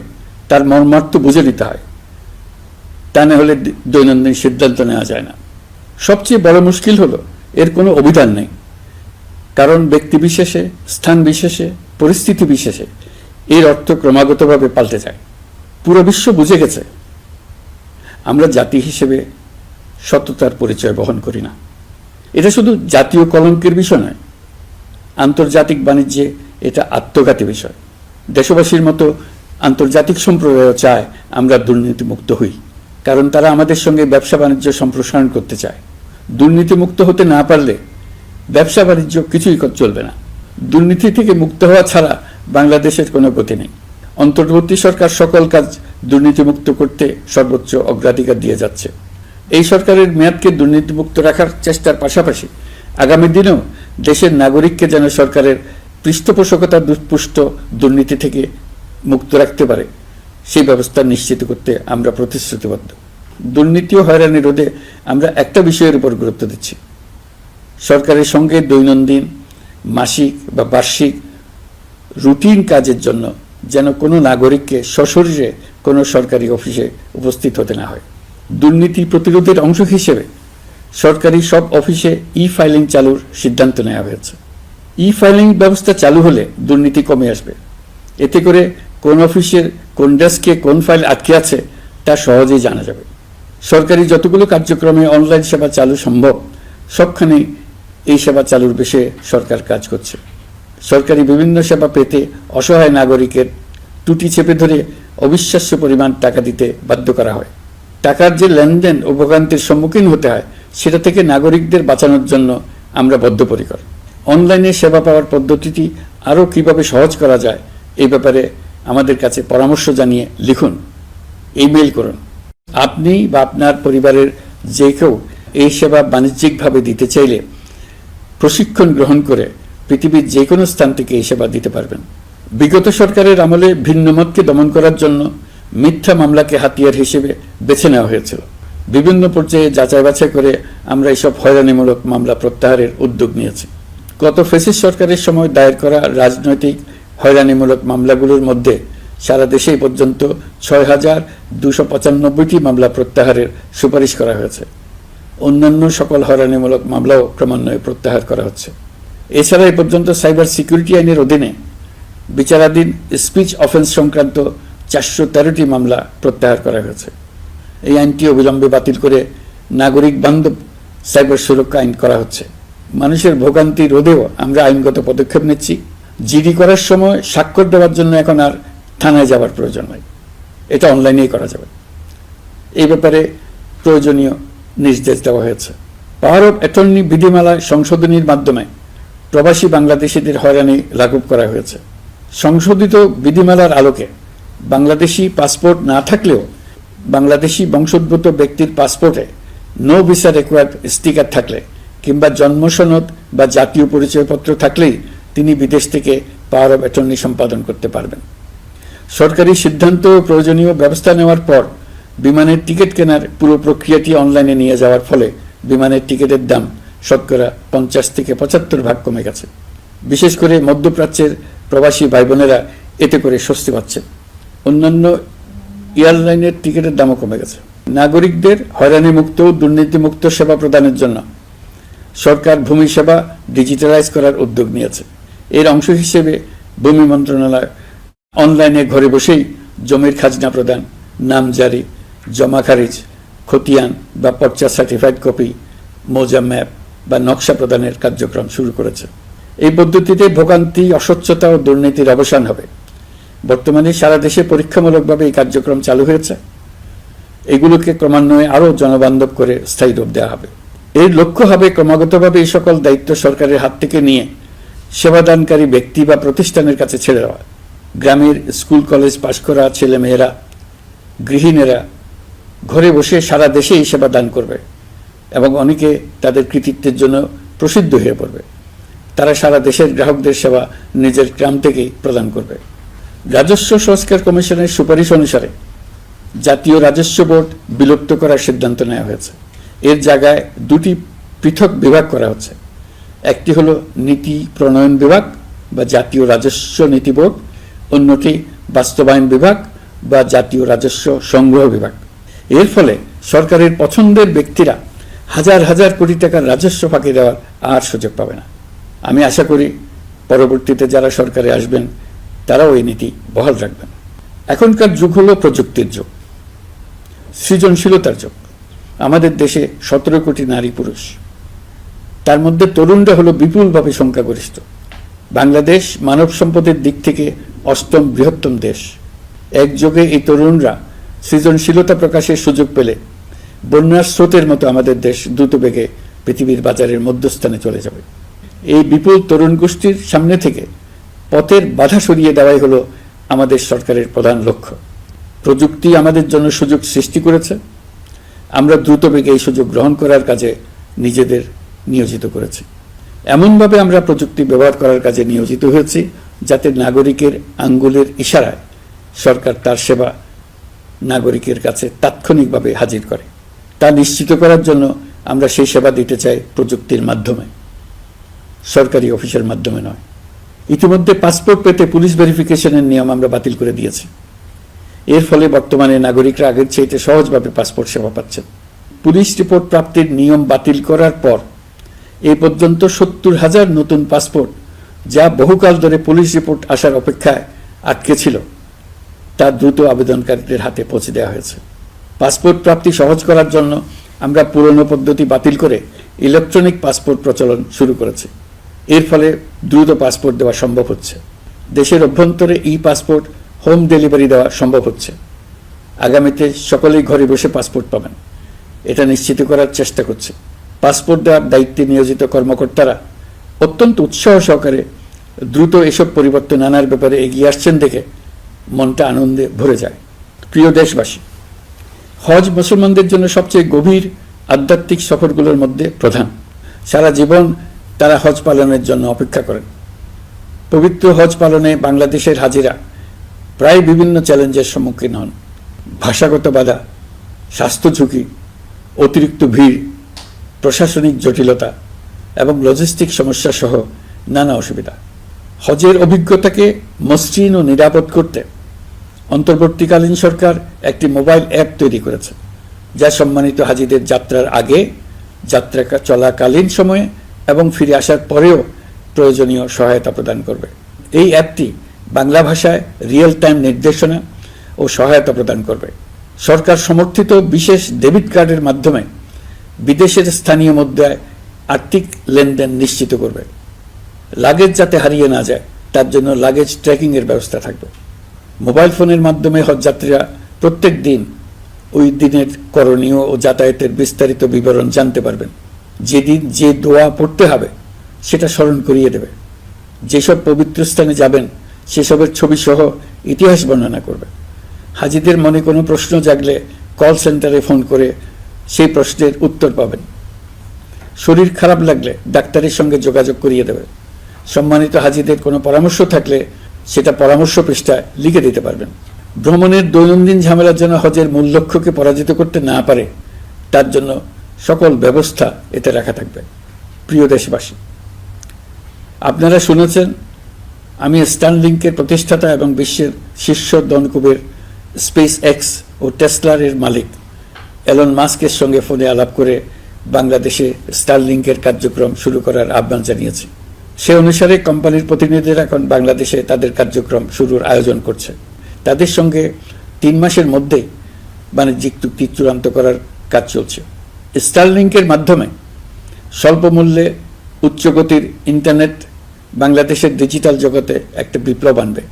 Speaker 1: তার মর্মার্থ বুঝে নিতে হয়। তা না হলে দৈনন্দিন সিদ্ধান্ত নেওয়া যায় না। সবচেয়ে বড় মুশকিল হলো এর কোনো অভিধান নেই। কারণ ব্যক্তি বিশেষে, স্থান বিশেষে, পরিস্থিতি বিশেষে এর অর্থ ক্রমাগতভাবে পাল্টে যায়। পুরো বিশ্ব বুঝে গেছে আমরা জাতি হিসেবে সততার পরিচয় বহন করি না। এটা শুধু জাতীয় কলঙ্কের বিষয় নয়, আন্তর্জাতিক বাণিজ্যে এটা আত্মঘাতী বিষয়। দেশবাসীর মতো আন্তর্জাতিক সম্প্রদায় চায় আমরা দুর্নীতিমুক্ত হই, কারণ তারা আমাদের সঙ্গে ব্যবসা বাণিজ্য সম্প্রসারণ করতে চায়। দুর্নীতিমুক্ত হতে না পারলে ব্যবসা বাণিজ্য কিছুই চলবে না। দুর্নীতি থেকে মুক্ত হওয়া ছাড়া বাংলাদেশের কোনো গতি নেই। অন্তর্বর্তী সরকার সকল কাজ দুর্নীতিমুক্ত করতে সর্বোচ্চ অগ্রাধিকার দিয়ে যাচ্ছে। এই সরকারের মেয়াদকে দুর্নীতিমুক্ত রাখার চেষ্টার পাশাপাশি আগামী দিনেও দেশের নাগরিককে যেন সরকারের পৃষ্ঠপোষকতা দুষ্পুষ্ট দুর্নীতি থেকে মুক্ত রাখতে পারে সেই ব্যবস্থা নিশ্চিত করতে আমরা প্রতিশ্রুতিবদ্ধ। দুর্নীতি ও হয়রানি রোধে আমরা একটা বিষয়ের উপর গুরুত্ব দিচ্ছি। সরকারের সঙ্গে দৈনন্দিন, মাসিক বা বার্ষিক রুটিন কাজের জন্য যেন কোনো নাগরিককে সশরীরে কোনো সরকারি অফিসে উপস্থিত হতে না হয়। দুর্নীতি প্রতিরোধের অংশ হিসেবে সরকারি সব অফিসে ই-ফাইলিং চালুর সিদ্ধান্ত নেওয়া হয়েছে। ই-ফাইলিং ব্যবস্থা চালু হলে দুর্নীতি কমে আসবে। এতে করে কোন অফিসের কোন ডেস্কে কোন ফাইল আটকে আছে তা সহজেই জানা যাবে। সরকারি যতগুলো কার্যক্রমে অনলাইন সেবা চালু সম্ভব সবখানেই এই সেবা চালুর বিষয়ে সরকার কাজ করছে। সরকারি বিভিন্ন সেবা পেতে অসহায় নাগরিকের টুটি চেপে ধরে অবিশ্বাস্য পরিমাণ টাকা দিতে বাধ্য করা হয়। টাকার যে লেনদেন ও ভোগান্তির সম্মুখীন হতে হয় সেটা থেকে নাগরিকদের বাঁচানোর জন্য আমরা বদ্ধপরিকর। অনলাইনে সেবা পাওয়ার পদ্ধতিটি আরও কিভাবে সহজ করা যায় এই ব্যাপারে আমাদের কাছে পরামর্শ জানিয়ে লিখুন, ইমেইল করুন। আপনি বা আপনার পরিবারের যে কেউ এই সেবা বাণিজ্যিকভাবে দিতে চাইলে প্রশিক্ষণ গ্রহণ করে পৃথিবীর যে কোনো স্থান থেকে এই সেবা দিতে পারবেন। বিগত সরকারের আমলে ভিন্নমতকে দমন করার জন্য মিথ্যা মামলাকে হাতিয়ার হিসেবে বেছে নেওয়া হয়েছিল। বিভিন্ন পর্যায়ে যাচাই বাছাই করে আমরা এসব হয়রানিমূলক মামলা প্রত্যাহারের উদ্যোগ নিয়েছি। গত ফ্যাসিস্ট সরকারের সময় দায়ের করা রাজনৈতিক হয়রানিমূলক মামলাগুলোর মধ্যে সারা দেশে পর্যন্ত ৬,২৯৫টি মামলা প্রত্যাহারের সুপারিশ করা হয়েছে। অন্যান্য সকল হয়রানিমূলক মামলাও ক্রমান্বয়ে প্রত্যাহার করা হচ্ছে। এছাড়া এ পর্যন্ত সাইবার সিকিউরিটি আইনের অধীনে বিচারাধীন স্পিচ অফেন্স সংক্রান্ত ৪১৩টি মামলা প্রত্যাহার করা হয়েছে। এই আইনটি অবিলম্বে বাতিল করে নাগরিক বান্ধব সাইবার সুরক্ষা আইন করা হচ্ছে। মানুষের ভোগান্তি রোধেও আমরা আইনগত পদক্ষেপ নিচ্ছি। জিডি করার সময় স্বাক্ষর দেওয়ার জন্য এখন আর থানায় যাওয়ার প্রয়োজন নাই, এটা অনলাইনেই করা যাবে। এই ব্যাপারে প্রয়োজনীয় নির্দেশ দেওয়া হয়েছে। পাওয়ার অফ অ্যাটর্নি বিধিমালায় সংশোধনীর মাধ্যমে প্রবাসী বাংলাদেশিদের হয়রানি লাঘব করা হয়েছে। সংশোধিত বিধিমালার আলোকে বাংলাদেশি পাসপোর্ট না থাকলেও বাংলাদেশি বংশোদ্ভূত ব্যক্তির পাসপোর্টে নো ভিসা রিকোয়ার্ড স্টিকার থাকলে কিংবা জন্ম সনদ বা জাতীয় পরিচয়পত্র থাকলেই তিনি বিদেশ থেকে পাওয়ার অফ অ্যাটর্নি সম্পাদন করতে পারবেন। সরকারি সিদ্ধান্ত ও প্রয়োজনীয় ব্যবস্থা নেওয়ার পর বিমানের টিকিট কেনার পুরো প্রক্রিয়াটি অনলাইনে নিয়ে যাওয়ার ফলে বিমানের টিকিটের দাম শতকরা ৫০ থেকে ৭৫ ভাগ কমে গেছে। বিশেষ করে মধ্যপ্রাচ্যের প্রবাসী ভাই বোনেরা এতে করে স্বস্তি পাচ্ছে। অন্যান্য এয়ারলাইনের টিকিটের দামও কমে গেছে। নাগরিকদের হয়রানিমুক্ত ও দুর্নীতিমুক্ত সেবা প্রদানের জন্য সরকার ভূমি সেবা ডিজিটালাইজ করার উদ্যোগ নিয়েছে। এর অংশ হিসেবে ভূমি মন্ত্রণালয় অনলাইনে ঘরে বসেই জমির খাজনা প্রদান, নামজারি, জমা খারিজ, খতিয়ান বা পর্চা সার্টিফাইড কপি, মৌজা ম্যাপ বা নকশা প্রদানের কার্যক্রম শুরু করেছে। এই পদ্ধতিতে ভোগান্তি, অস্বচ্ছতা ও দুর্নীতির অবসান হবে। বর্তমানে সারা দেশে পরীক্ষামূলকভাবে এই কার্যক্রম চালু হয়েছে। এগুলোকে ক্রমান্বয়ে আরও জনবান্ধব করে স্থায়ী রূপ দেওয়া হবে। এর লক্ষ্য হবে ক্রমাগতভাবে এই সকল দায়িত্ব সরকারের হাত থেকে নিয়ে সেবাদানকারী ব্যক্তি বা প্রতিষ্ঠানের কাছে ছেড়ে দেওয়া। গ্রামের স্কুল কলেজ পাশ করা ছেলেমেয়েরা, গৃহিণীরা ঘরে বসে সারা দেশে এই সেবা দান করবে এবং অনেকে তাদের কৃতিত্বের জন্য প্রসিদ্ধ হয়ে পড়বে। তারা সারা দেশের গ্রাহকদের সেবা নিজের গ্রাম থেকেই প্রদান করবে। রাজস্ব সংস্কার কমিশনের সুপারিশ অনুসারে জাতীয় রাজস্ব বোর্ড বিলুপ্ত করার সিদ্ধান্ত নেওয়া হয়েছে। এর জায়গায় দুটি পৃথক বিভাগ করা হচ্ছে। একটি হলো নীতি প্রণয়ন বিভাগ বা জাতীয় রাজস্ব নীতি বোর্ড, অন্যটি বাস্তবায়ন বিভাগ বা জাতীয় রাজস্ব সংগ্রহ বিভাগ। এর ফলে সরকারের পছন্দের ব্যক্তিরা হাজার হাজার কোটি টাকার রাজস্ব ফাঁকি দেওয়ার আর সুযোগ পাবে না। আমি আশা করি পরবর্তীতে যারা সরকারে আসবেন তারাও এই নীতি বহাল রাখবেন। এখনকার যুগ হলো প্রযুক্তির যুগ, সৃজনশীলতার যুগ। আমাদের দেশে ১৭ কোটি নারী পুরুষ, তার মধ্যে তরুণরা হলো বিপুলভাবে সংখ্যাগরিষ্ঠ। বাংলাদেশ মানব সম্পদের দিক থেকে ৮ম বৃহত্তম দেশ। একযোগে এই তরুণরা সৃজনশীলতা প্রকাশের সুযোগ পেলে বন্যার স্রোতের মতো আমাদের দেশ দ্রুত বেগে পৃথিবীর বাজারের মধ্যস্থানে চলে যাবে। এই বিপুল তরুণ গোষ্ঠীর সামনে থেকে পথের বাধা সরিয়ে দেওয়াই হলো আমাদের সরকারের প্রধান লক্ষ্য। প্রযুক্তি আমাদের জন্য সুযোগ সৃষ্টি করেছে, আমরা দ্রুত বেগে এই সুযোগ গ্রহণ করার কাজে নিজেদের নিয়োজিত করেছি। এমনভাবে আমরা প্রযুক্তি ব্যবহার করার কাজে নিয়োজিত হয়েছি যাতে নাগরিকের আঙ্গুলের ইশারায় সরকার তার সেবা নাগরিকের কাছে তাৎক্ষণিকভাবে হাজির করে। তা নিশ্চিত করার জন্য আমরা সেই সেবা দিতে চাই প্রযুক্তির মাধ্যমে, সরকারি অফিসের মাধ্যমে নয়। ইতিমধ্যে পাসপোর্ট পেতে পুলিশ ভেরিফিকেশনের নিয়ম আমরা বাতিল করে দিয়েছি। এর ফলে বর্তমানে নাগরিকরা আগের চাইতে সহজভাবে পাসপোর্ট সেবা পাচ্ছেন। পুলিশ রিপোর্ট প্রাপ্তির নিয়ম বাতিল করার পর এই পর্যন্ত ৭০,০০০ নতুন পাসপোর্ট, যা বহুকাল ধরে পুলিশ রিপোর্ট আসার অপেক্ষায় আটকে ছিল, তা দ্রুত আবেদনকারীদের হাতে পৌঁছে দেওয়া হয়েছে। পাসপোর্ট প্রাপ্তি সহজ করার জন্য আমরা পুরনো পদ্ধতি বাতিল করে ইলেকট্রনিক পাসপোর্ট প্রচলন শুরু করেছি। এর ফলে দ্রুত পাসপোর্ট দেওয়া সম্ভব হচ্ছে। দেশের অভ্যন্তরে ই পাসপোর্ট হোম ডেলিভারি দেওয়া সম্ভব হচ্ছে। আগামীতে সকলেই ঘরে বসে পাসপোর্ট পাবেন, এটা নিশ্চিত করার চেষ্টা করছে। পাসপোর্ট দেওয়ার দায়িত্বে নিয়োজিত কর্মকর্তারা অত্যন্ত উৎসাহ সহকারে দ্রুত এসব পরিবর্তন আনার ব্যাপারে এগিয়ে আসছেন দেখে মনটা আনন্দে ভরে যায়। প্রিয় দেশবাসী, হজ মুসলমানদের জন্য সবচেয়ে গভীর আধ্যাত্মিক সফরগুলোর মধ্যে প্রধান। সারা জীবন তারা হজ পালনের জন্য অপেক্ষা করেন। পবিত্র হজ পালনে বাংলাদেশের হাজিরা প্রায় বিভিন্ন চ্যালেঞ্জের সম্মুখীন হন। ভাষাগত বাধা, স্বাস্থ্য ঝুঁকি, অতিরিক্ত ভিড়, প্রশাসনিক জটিলতা এবং লজিস্টিক সমস্যা সহ নানা অসুবিধা। হজের অভিজ্ঞতাকে মসৃণ ও নিরাপদ করতে অন্তর্বর্তীকালীন সরকার একটি মোবাইল অ্যাপ তৈরি করেছে, যা সম্মানিত হাজিদের যাত্রার আগে, যাত্রা চলাকালীন সময়ে এবং ফিরে আসার পরেও প্রয়োজনীয় সহায়তা প্রদান করবে। এই অ্যাপটি বাংলা ভাষায় রিয়েল টাইম নির্দেশনা ও সহায়তা প্রদান করবে। সরকার সমর্থিত বিশেষ ডেবিট কার্ডের মাধ্যমে বিদেশের স্থানীয় মুদ্রায় আর্থিক লেনদেন নিশ্চিত করবে। লাগেজ যাতে হারিয়ে না যায় তার জন্য লাগেজ ট্র্যাকিংয়ের ব্যবস্থা থাকবে। মোবাইল ফোনের মাধ্যমে হজযাত্রীরা প্রত্যেক দিন ওই দিনের করণীয় ও যাতায়াতের বিস্তারিত বিবরণ জানতে পারবেন। যেদিন যে দোয়া পড়তে হবে সেটা স্মরণ করিয়ে দেবে। যেসব পবিত্র স্থানে যাবেন সেসবের ছবি সহ ইতিহাস বর্ণনা করবে। হাজিদের মনে কোনো প্রশ্ন জাগলে কল সেন্টারে ফোন করে সেই প্রশ্নের উত্তর পাবেন। শরীর খারাপ লাগলে ডাক্তারের সঙ্গে যোগাযোগ করিয়ে দেবে। সম্মানিত হাজিদের কোনো পরামর্শ থাকলে সেটা পরামর্শ পৃষ্ঠায় লিখে দিতে পারবেন। ভ্রমণের দৈনন্দিন ঝামেলার জন্য হজের মূল লক্ষ্যকে পরাজিত করতে না পারে তার জন্য সকল ব্যবস্থা এতে রাখা থাকবে। প্রিয় দেশবাসী, আপনারা শুনেছেন আমি স্টারলিংকের প্রতিষ্ঠাতা এবং বিশ্বের শীর্ষ ধনকুবের স্পেস এক্স ও টেসলার এর মালিক এলন মাস্কের সঙ্গে ফোনে আলাপ করে বাংলাদেশে স্টারলিংকের কার্যক্রম শুরু করার আহ্বান জানিয়েছি। সে অনুসারে কোম্পানির প্রতিনিধিরা এখন বাংলাদেশে তাদের কার্যক্রম শুরুর আয়োজন করছে। তাদের সঙ্গে 3 মাসের মধ্যেই বাণিজ্যিক চুক্তি চূড়ান্ত করার কাজ চলছে। স্টারলিংকের মাধ্যমে স্বল্প মূল্যে উচ্চগতির ইন্টারনেট বাংলাদেশের ডিজিটাল জগতে একটা বিপ্লব আনবে।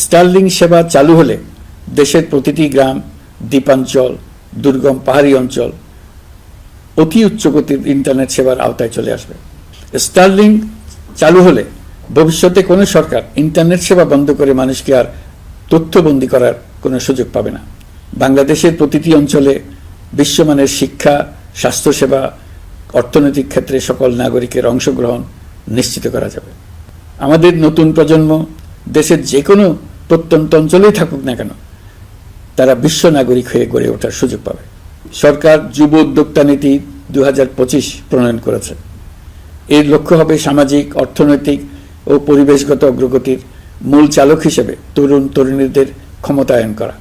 Speaker 1: স্টারলিং সেবা চালু হলে দেশের প্রতিটি গ্রাম, দ্বীপাঞ্চল, দুর্গম পাহাড়ি অঞ্চল অতি উচ্চগতির ইন্টারনেট সেবার আওতায় চলে আসবে। স্টারলিং চালু হলে ভবিষ্যতে কোনো সরকার ইন্টারনেট সেবা বন্ধ করে মানুষকে আর তথ্যবন্দী করার কোনো সুযোগ পাবে না। বাংলাদেশের প্রতিটি অঞ্চলে বিশ্বমানের শিক্ষা, স্বাস্থ্যসেবা, অর্থনৈতিক ক্ষেত্রে সকল নাগরিকের অংশগ্রহণ নিশ্চিত করা যাবে। আমাদের নতুন প্রজন্ম দেশের যে কোনো প্রত্যন্ত অঞ্চলেই থাকুক না কেন তারা বিশ্ব নাগরিক হয়ে গড়ে ওঠার সুযোগ পাবে। সরকার যুব উদ্যোক্তা নীতি 2025 প্রণয়ন করেছে। এর লক্ষ্য হবে সামাজিক, অর্থনৈতিক ও পরিবেশগত অগ্রগতির মূল চালক হিসেবে তরুণ তরুণীদের ক্ষমতায়ন করা।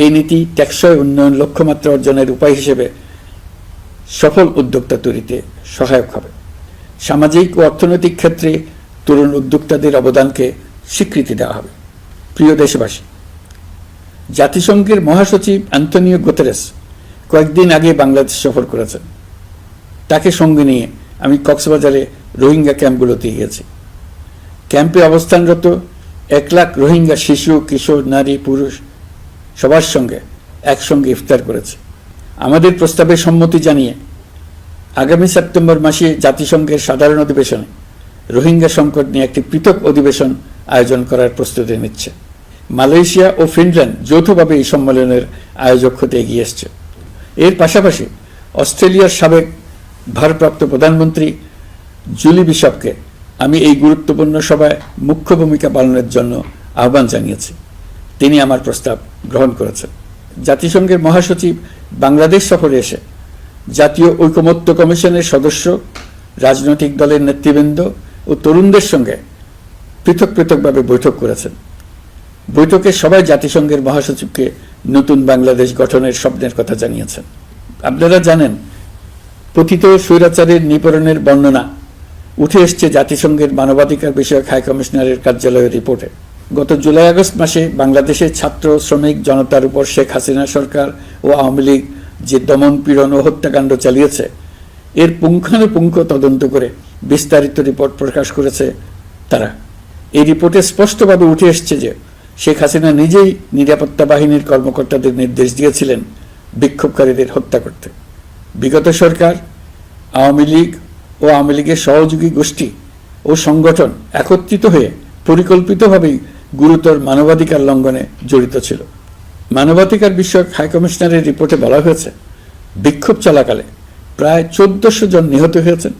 Speaker 1: এই নীতি টেকসই উন্নয়ন লক্ষ্যমাত্রা অর্জনের উপায় হিসেবে সফল উদ্যোক্তা তৈরিতে সহায়ক হবে। সামাজিক ও অর্থনৈতিক ক্ষেত্রে তরুণ উদ্যোক্তাদের অবদানকে স্বীকৃতি দেওয়া হবে। প্রিয় দেশবাসী, জাতিসংঘের মহাসচিব অ্যান্টনিও গুতেরেস কয়েকদিন আগে বাংলাদেশ সফর করেছেন। তাকে সঙ্গে নিয়ে আমি কক্সবাজারে রোহিঙ্গা ক্যাম্পগুলোতে গিয়েছি। ক্যাম্পে অবস্থানরত 1 লাখ রোহিঙ্গা শিশু, কিশোর, নারী, পুরুষ সবার সঙ্গে একসঙ্গে ইফতার করেছে। আমাদের প্রস্তাবে সম্মতি জানিয়ে আগামী সেপ্টেম্বর মাসে জাতিসংঘের সাধারণ অধিবেশনে রোহিঙ্গা সংকট নিয়ে একটি পৃথক অধিবেশন আয়োজন করার প্রস্তুতি নিচ্ছে। মালয়েশিয়া ও ফিনল্যান্ড যৌথভাবে এই সম্মেলনের আয়োজক হতে এগিয়ে এসছে। এর পাশাপাশি অস্ট্রেলিয়ার সাবেক ভারপ্রাপ্ত প্রধানমন্ত্রী জুলি বিশপকে আমি এই গুরুত্বপূর্ণ সভায় মুখ্য ভূমিকা পালনের জন্য আহ্বান জানিয়েছি। তিনি আমার প্রস্তাব গ্রহণ করেছেন। জাতিসংঘের মহাসচিব বাংলাদেশ সফরে এসে জাতীয় ঐকমত্য কমিশনের সদস্য, রাজনৈতিক দলের নেতৃবৃন্দ ও তরুণদের সঙ্গে পৃথক পৃথকভাবে বৈঠক করেছেন। বৈঠকে সবাই জাতিসংঘের মহাসচিবকে নতুন বাংলাদেশ গঠনের স্বপ্নের কথা জানিয়েছেন। আপনারা জানেন, পতিত স্বৈরাচারের নিপীড়নের বর্ণনা উঠে এসছে জাতিসংঘের মানবাধিকার বিষয়ক হাই কমিশনারের কার্যালয়ের রিপোর্টে। গত জুলাই আগস্ট মাসে বাংলাদেশের ছাত্র, শ্রমিক জনতার উপর শেখ হাসিনা সরকার ও আওয়ামী লীগ যে দমন, পীড়ন ও হত্যাকাণ্ড চালিয়েছে এর পুঙ্খানুপুঙ্খ তদন্ত করে বিস্তারিত রিপোর্ট প্রকাশ করেছে তারা। এই রিপোর্টে স্পষ্টভাবে উঠে এসছে যে শেখ হাসিনা নিজেই নিরাপত্তা বাহিনীর কর্মকর্তাদের নির্দেশ দিয়েছিলেন বিক্ষোভকারীদের হত্যা করতে। বিগত সরকার, আওয়ামী লীগ ও আওয়ামী লীগের সহযোগী গোষ্ঠী ও সংগঠন একত্রিত হয়ে পরিকল্পিতভাবেই গুরুতর মানবাধিকার লঙ্ঘনে জড়িত ছিল। মানবাধিকার বিষয়ক হাইকমিশনারের রিপোর্টে বলা হয়েছে, বিক্ষোভ চলাকালে প্রায় 1400 জন নিহত হয়েছেন,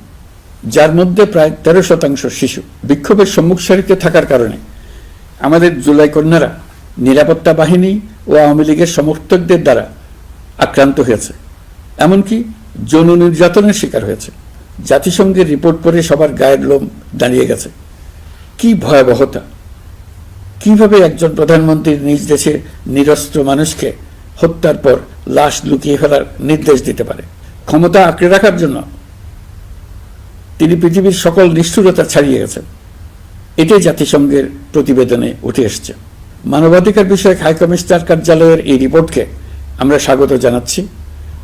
Speaker 1: যার মধ্যে প্রায় 13% শিশু। বিক্ষোভের সম্মুখ সারিতে থাকার কারণে আমাদের জুলাই কন্যারা নিরাপত্তা বাহিনী ও আওয়ামী লীগের সমর্থকদের দ্বারা আক্রান্ত হয়েছে, এমনকি যৌন নির্যাতনের শিকার হয়েছে। জাতিসংঘের রিপোর্ট পড়ে সবার গায়ের লোম দাঁড়িয়ে গেছে। কি ভয়াবহতা! কিভাবে একজন প্রধানমন্ত্রী নিজ দেশে নিরস্ত্র মানুষকে হত্যার পর লাশ লুকিয়ে ফেলার নির্দেশ দিতে পারে? ক্ষমতা আঁকড়ে রাখার জন্য তিনি পৃথিবীর সকল নিষ্ঠুরতা ছাড়িয়ে গেছেন। এটাই জাতিসংঘের প্রতিবেদনে উঠে এসছে। মানবাধিকার বিষয়ক হাইকমিশনার কার্যালয়ের এই রিপোর্টকে আমরা স্বাগত জানাচ্ছি।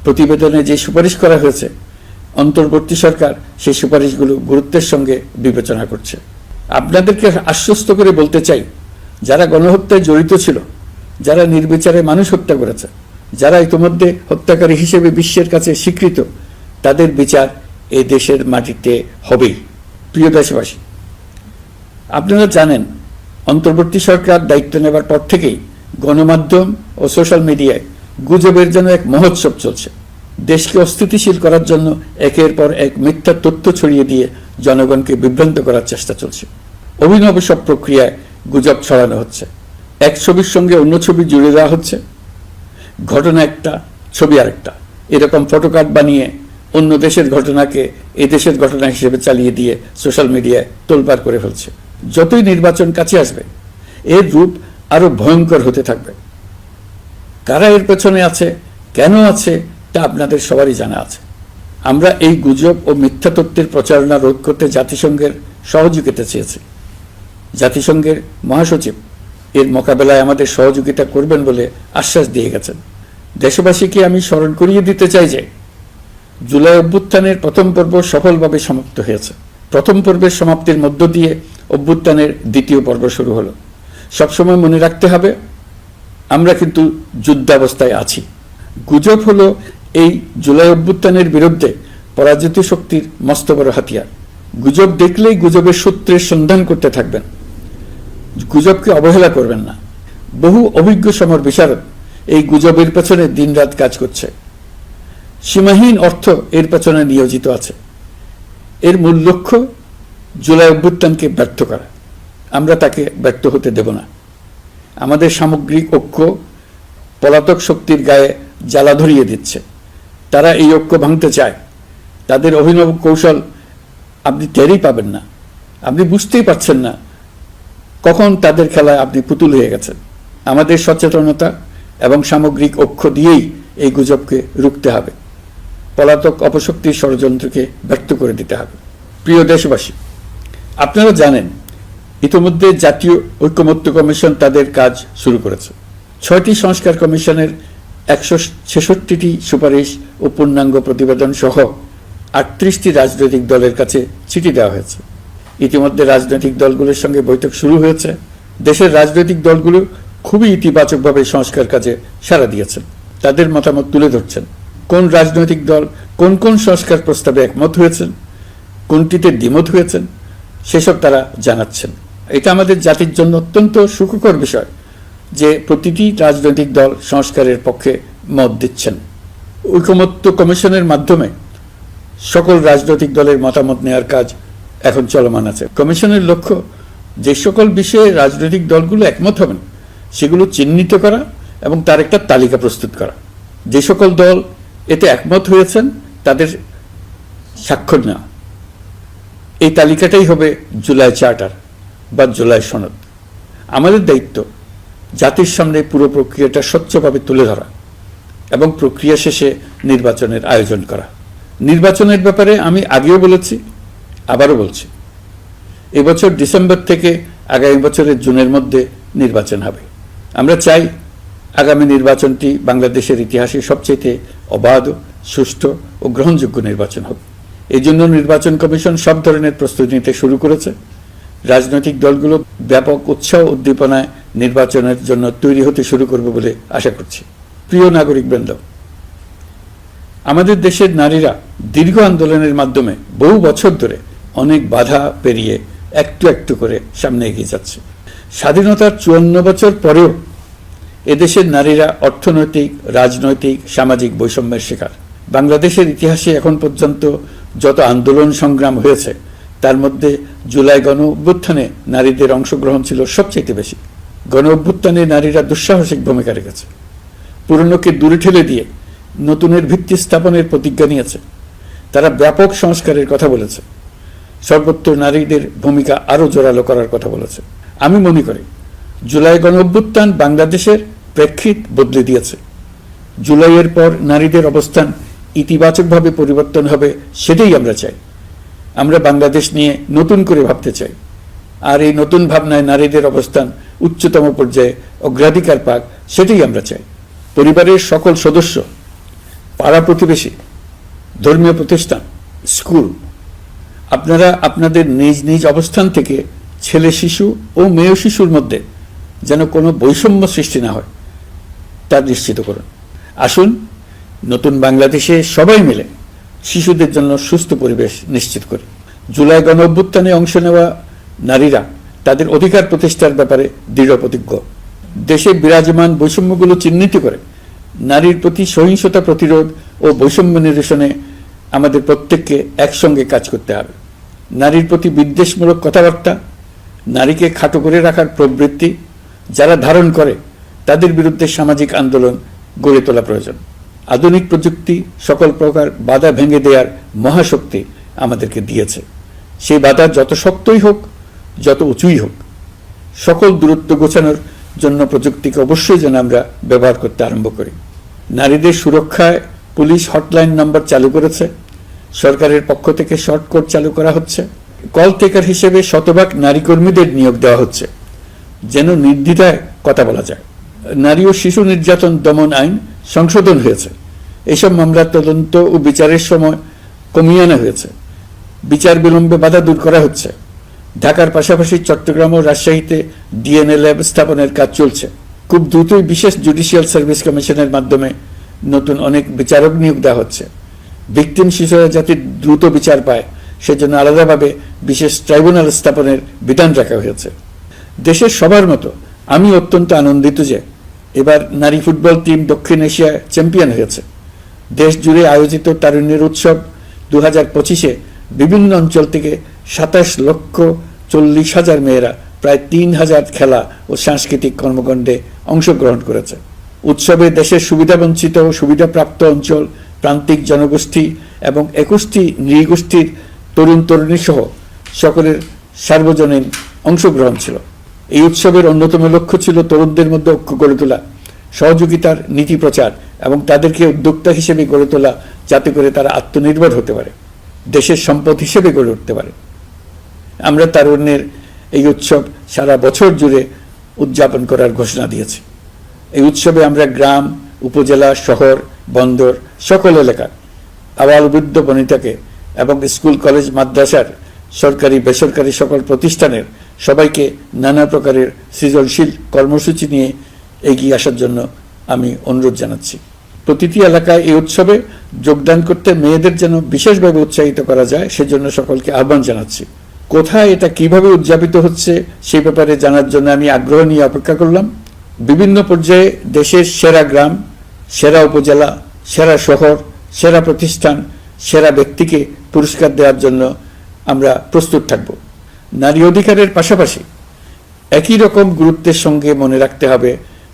Speaker 1: প্রতিবেদনে যে সুপারিশ করা হয়েছে, অন্তর্বর্তী সরকার সেই সুপারিশগুলো গুরুত্বের সঙ্গে বিবেচনা করছে। আপনাদেরকে আশ্বস্ত করে বলতে চাই, যারা গণহত্যায় জড়িত ছিল, যারা নির্বিচারে মানুষ হত্যা করেছে, যারা ইতিমধ্যে হত্যাকারী হিসেবে বিশ্বের কাছে স্বীকৃত, তাদের বিচার এই দেশের মাটিতে হবেই। প্রিয় দেশবাসী, আপনারা জানেন, অন্তর্বর্তী সরকার দায়িত্ব নেবার পর থেকেই গণমাধ্যম ও সোশ্যাল মিডিয়ায় গুজবের জন্য এক মহোৎসব চলছে। দেশকে অস্থিতিশীল করার জন্য একের পর এক মিথ্যা তথ্য ছড়িয়ে দিয়ে জনগণকে বিভ্রান্ত করার চেষ্টা চলছে। অভিনব সব প্রক্রিয়ায় গুজব ছড়ানো হচ্ছে। এক ছবির সঙ্গে অন্য ছবি জুড়ে দেওয়া হচ্ছে, ঘটনা একটা, ছবি আরেকটা। এরকম ফটোকার্ড বানিয়ে অন্য দেশের ঘটনাকে এ দেশের ঘটনা হিসেবে চালিয়ে দিয়ে সোশ্যাল মিডিয়ায় তোলপাড় করে ফেলছে। যতই নির্বাচন কাছে আসবে, এর রূপ আরো ভয়ঙ্কর হতে থাকবে। কারা এর পেছনে আছে, কেন আছে, তা আপনাদের সবারই জানা আছে। আমরা এই গুজব ও মিথ্যা তথ্যের প্রচারণা রোধ করতে জাতিসংঘের সহযোগিতা চেয়েছি। জাতিসংঘের মহাসচিব এর মোকাবেলায় আমাদের সহযোগিতা করবেন বলে আশ্বাস দিয়ে গেছেন। দেশবাসীকে আমি স্মরণ করিয়ে দিতে চাই যে, জুলাই অভ্যুত্থানের প্রথম পর্ব সফলভাবে সমাপ্ত হয়েছে। প্রথম পর্বের সমাপ্তির মধ্য দিয়ে অভ্যুত্থানের দ্বিতীয় পর্ব শুরু হলো। সবসময় মনে রাখতে হবে, আমরা কিন্তু যুদ্ধাবস্থায় আছি। গুজব হলো এই জুলাই অভ্যুত্থানের বিরুদ্ধে পরাজিত শক্তির মস্ত বড় হাতিয়ার। গুজব দেখলেই গুজবের সূত্রের সন্ধান করতে থাকবেন, গুজবকে অবহেলা করবেন না। বহু অভিজ্ঞ সমর বিশারদ এই গুজবের পেছনে দিনরাত কাজ করছে। সীমাহীন অর্থ এর পেছনে নিয়োজিত আছে। এর মূল লক্ষ্য জুলাই অভ্যুত্থানকে ব্যর্থ করা। আমরা তাকে ব্যর্থ হতে দেব না। আমাদের সামগ্রিক ঐক্য পলাতক শক্তির গায়ে জ্বালা ধরিয়ে দিচ্ছে। তারা এই ঐক্য ভাঙতে চায়। তাদের অভিনব কৌশল আপনি টেরই পাবেন না, আপনি বুঝতেই পারছেন না কখন তাদের খেলায় আপনি পুতুল হয়ে গেছেন। আমাদের সচেতনতা এবং সামগ্রিক ঐক্য দিয়েই এই গুজবকে রুখতে হবে, পলাতক অপশক্তির ষড়যন্ত্রকে ব্যর্থ করে দিতে হবে। প্রিয় দেশবাসী, আপনারা জানেন, ইতিমধ্যে জাতীয় ঐকমত্য কমিশন তাদের কাজ শুরু করেছে। 6টি সংস্কার কমিশনের 166টি সুপারিশ ও পূর্ণাঙ্গ প্রতিবেদন সহ 38টি রাজনৈতিক দলের কাছে চিঠি দেওয়া হয়েছে। ইতিমধ্যে রাজনৈতিক দলগুলোর সঙ্গে বৈঠক শুরু হয়েছে। দেশের রাজনৈতিক দলগুলো খুবই ইতিবাচকভাবে সংস্কার কাজে সাড়া দিয়েছেন, তাদের মতামত তুলে ধরছেন। কোন রাজনৈতিক দল কোন কোন সংস্কার প্রস্তাবে একমত হয়েছেন, কোনটিতে দ্বিমত হয়েছেন, সেসব তারা জানাচ্ছেন। এটা আমাদের জাতির জন্য অত্যন্ত সুখকর বিষয় যে প্রতিটি রাজনৈতিক দল সংস্কারের পক্ষে মত দিচ্ছেন। ঐকমত্য কমিশনের মাধ্যমে সকল রাজনৈতিক দলের মতামত নেওয়ার কাজ এখন চলমান আছে। কমিশনের লক্ষ্য যে সকল বিষয়ে রাজনৈতিক দলগুলো একমত হবেন সেগুলো চিহ্নিত করা এবং তার একটা তালিকা প্রস্তুত করা। যে সকল দল এতে একমত হয়েছেন তাদের স্বাক্ষর নেওয়া। এই তালিকাটাই হবে জুলাই চার্টার বা জুলাই সনদ। আমাদের দায়িত্ব জাতির সামনে পুরো প্রক্রিয়াটা স্বচ্ছভাবে তুলে ধরা এবং প্রক্রিয়া শেষে নির্বাচনের আয়োজন করা। নির্বাচনের ব্যাপারে আমি আগেও বলেছি, আবারও বলছি, এবছর ডিসেম্বর থেকে আগামী বছরের জুনের মধ্যে নির্বাচন হবে। আমরা চাই আগামী নির্বাচনটি বাংলাদেশের ইতিহাসে সবচেয়ে অবাধ, সুষ্ঠু ও গ্রহণযোগ্য নির্বাচন হবে। এই জন্য নির্বাচন কমিশন সব ধরনের প্রস্তুতি নিতে শুরু করেছে। রাজনৈতিক দলগুলো ব্যাপক উৎসাহ উদ্দীপনায় নির্বাচনের জন্য তৈরি হতে শুরু করবে বলে আশা করছি। প্রিয় নাগরিকবৃন্দ, আমাদের দেশের নারীরা দীর্ঘ আন্দোলনের মাধ্যমে বহু বছর ধরে অনেক বাধা পেরিয়ে একটু একটু করে সামনে এগিয়ে যাচ্ছে। স্বাধীনতার 54 বছর পরেও এদেশের নারীরা অর্থনৈতিক, রাজনৈতিক, সামাজিক বৈষম্যের শিকার। বাংলাদেশের ইতিহাসে এখন পর্যন্ত যত আন্দোলন সংগ্রাম হয়েছে তার মধ্যে জুলাই গণ অভ্যুত্থানে নারীদের অংশগ্রহণ ছিল সবচেয়ে বেশি। গণ অভ্যুত্থানে নারীরা দুঃসাহসিক ভূমিকা রেখেছে, পুরনোকে দূরে ঠেলে দিয়ে নতুনের ভিত্তি স্থাপনের প্রতিজ্ঞা নিয়েছে। তারা ব্যাপক সংস্কারের কথা বলেছে, সর্বত্র নারীদের ভূমিকা আরও জোরালো করার কথা বলেছে। আমি মনে করি জুলাই গণ অভ্যুত্থান বাংলাদেশের প্রেক্ষিত বদলে দিয়েছে। জুলাইয়ের পর নারীদের অবস্থান ইতিবাচকভাবে পরিবর্তন হবে, সেটাই আমরা চাই। আমরা বাংলাদেশ নিয়ে নতুন করে ভাবতে চাই, আর এই নতুন ভাবনায় নারীদের অবস্থান উচ্চতম পর্যায়ে অগ্রাধিকার পাক, সেটাই আমরা চাই। পরিবারের সকল সদস্য, পাড়া প্রতিবেশী, ধর্মীয় প্রতিষ্ঠান, স্কুল, আপনারা আপনাদের নিজ নিজ অবস্থান থেকে ছেলে শিশু ও মেয়ে শিশুর মধ্যে যেন কোনো বৈষম্য সৃষ্টি না হয় তা নিশ্চিত করুন। আসুন নতুন বাংলাদেশে সবাই মিলে শিশুদের জন্য সুস্থ পরিবেশ নিশ্চিত করি। জুলাই গণ অভ্যুত্থানে অংশ নেওয়া নারীরা তাদের অধিকার প্রতিষ্ঠার ব্যাপারে দৃঢ় প্রতিজ্ঞ। দেশে বিরাজমান বৈষম্যগুলো চিহ্নিত করে নারীর প্রতি সহিংসতা প্রতিরোধ ও বৈষম্য নিরসনে আমাদের প্রত্যেককে একসঙ্গে কাজ করতে হবে। নারীর প্রতি বিদ্বেষমূলক কথাবার্তা, নারীকে খাটো করে রাখার প্রবৃত্তি যারা ধারণ করে তাদের বিরুদ্ধে সামাজিক আন্দোলন গড়ে তোলা প্রয়োজন। আধুনিক প্রযুক্তি সকল প্রকার বাধা ভেঙে দেওয়ার মহাশক্তি আমাদেরকে দিয়েছে। সেই বাধা যত শক্তই হোক, যত উঁচুই হোক, সকল দূরত্ব গোছানোর জন্য প্রযুক্তিকে অবশ্যই যেন আমরা ব্যবহার করতে আরম্ভ করি। নারীদের সুরক্ষায় পুলিশ হটলাইন নাম্বার চালু করেছে, সরকারের পক্ষ থেকে শর্ট কোড চালু করা হচ্ছে, কল টেকার হিসেবে শতভাগ নারী কর্মীদের নিয়োগ দেওয়া হচ্ছে যেন নির্দ্বিধায় কথা বলা যায়। নারী ও শিশু নির্যাতন দমন আইন সংশোধন হয়েছে, এসব মামলার তদন্ত ও বিচারের সময় কমিয়ে আনা হয়েছে, বিচার বিলম্বে বাধা দূর করা হচ্ছে। ঢাকার পাশাপাশি চট্টগ্রাম ও রাজশাহীতে ডিএনএ ল্যাব স্থাপনের কাজ চলছে। খুব দ্রুতই বিশেষ জুডিশিয়াল সার্ভিস কমিশনের মাধ্যমে নতুন অনেক বিচারক নিয়োগ দেওয়া হচ্ছে। ভিকটিম শিশুরা যাতে দ্রুত বিচার পায় সেজন্য আলাদাভাবে বিশেষ ট্রাইব্যুনাল স্থাপনের বিধান রাখা হয়েছে। দেশের সবার মতো আমি অত্যন্ত আনন্দিত যে এবার নারী ফুটবল টিম দক্ষিণ এশিয়া চ্যাম্পিয়ন হয়েছে। দেশ জুড়ে আয়োজিত তারুণ্যের উৎসব 2025-এ বিভিন্ন অঞ্চল থেকে 27,40,000 মেয়েরা প্রায় 3,000 খেলা ও সাংস্কৃতিক কর্মকাণ্ডে অংশগ্রহণ করেছে। উৎসবে দেশের সুবিধাবঞ্চিত ও সুবিধাপ্রাপ্ত অঞ্চল, প্রান্তিক জনগোষ্ঠী এবং 21টি নৃগোষ্ঠীর তরুণ তরুণী সহ সকলের সার্বজনীন অংশগ্রহণ ছিল। এই উৎসবের অন্যতম লক্ষ্য ছিল তরুণদের মধ্যে ঐক্য গড়ে তোলা, সহযোগিতার নীতি প্রচার এবং তাদেরকে উদ্যোক্তা হিসেবে গড়ে তোলা, যাতে করে তারা আত্মনির্ভর হতে পারে, দেশের সম্পদ হিসেবে গড়ে উঠতে পারে। আমরা তারুণ্যের এই উৎসব সারা বছর জুড়ে উদযাপন করার ঘোষণা দিয়েছি। এই উৎসবে আমরা গ্রাম, উপজেলা, শহর, বন্দর সকল এলাকার আবাল বৃদ্ধ বনিতাকে এবং স্কুল, কলেজ, মাদ্রাসার সরকারি বেসরকারি সকল প্রতিষ্ঠানের সবাইকে নানা প্রকারের সৃজনশীল কর্মসূচি নিয়ে এগিয়ে আসার জন্য আমি অনুরোধ জানাচ্ছি। প্রতিটি এলাকায় এই উৎসবে যোগদান করতে মেয়েদের যেন বিশেষভাবে উৎসাহিত করা যায় সেজন্য সকলকে আহ্বান জানাচ্ছি। কোথায় এটা কিভাবে উদযাপিত হচ্ছে সেই ব্যাপারে জানার জন্য আমি আগ্রহ নিয়ে অপেক্ষা করলাম। বিভিন্ন পর্যায়ে দেশের সেরা গ্রাম, সেরা উপজেলা, সেরা শহর, সেরা প্রতিষ্ঠান, সেরা ব্যক্তিকে পুরস্কার দেওয়ার জন্য আমরা প্রস্তুত থাকব। নারী অধিকারের পাশাপাশি একই রকম গুরুত্বের সঙ্গে মনে রাখতে হবে